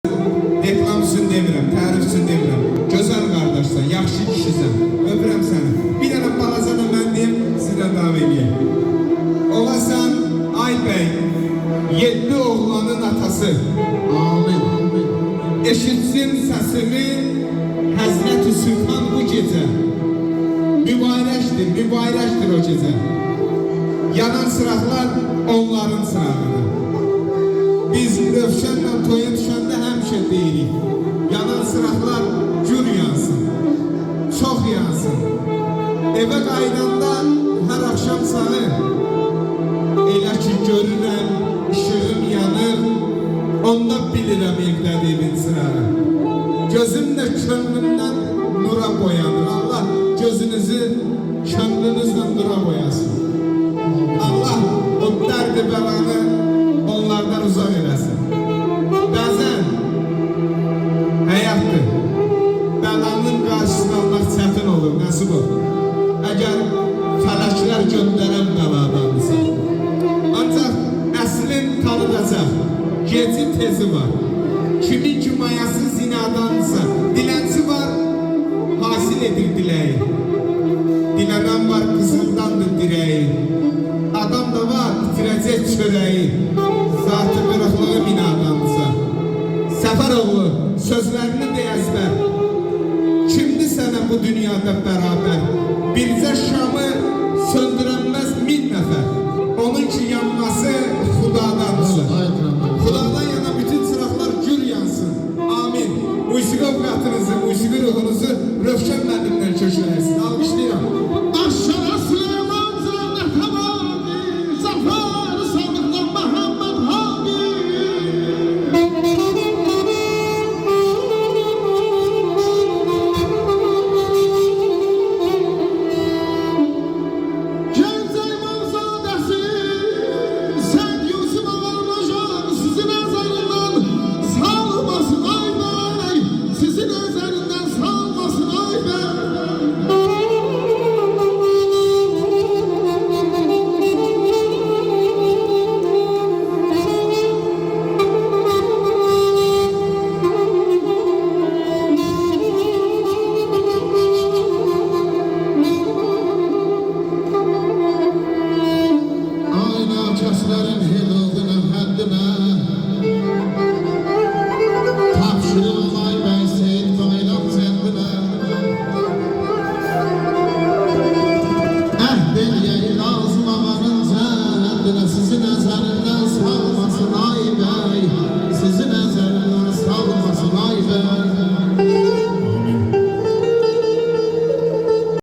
Reklam üçün demirəm, tərif üçün demirəm. Gözəl qardaşsan, yaxşı kişisən. Öpürəm səni. Bir dənə balaca da mən deyim, sizə davam edeyim. Olasan Aybəy, 7 oğlanın atası. Amin. Eşitsin səsimi Həzrət-i Sultan bu gecə. Mübarəkdir o gecə. Yanan sıraqlar onların sırağıdır. Biz Rövşənlə toya düşəndə həmişə deyirik. Yanan sıraqlar gür yansın, çox yansın. Evə qaydanda hər axşam səni elə ki görürəm, işığım yanır, onda bilirəm evdədir evin sırağı. Gözüm də könlümdən nura boyanır. Allah gözünüzü könlünüzlə nura boyasın. Allah o dərdi bəlanı onlardan uzaq eləsin. Bəzən həyatdır. Bəlanın qarşısını almaq çətin olur, nəsib olur. Əgər fələklər göndərən bəladandırsa. Ancaq əslin tanıdacaq, geci tezi var. Kimin ki mayası zinadansa, dilənçi var, hasil edir diləyi. Dilənən var, qızıldandır dirəyi. Adam da var, itirəcək çörəyi. Zatı qırıqlığı binadansa. Səfəroğlu sözlərini de əzbər. Kimdir sənə bu dünyada bərabər? Bircə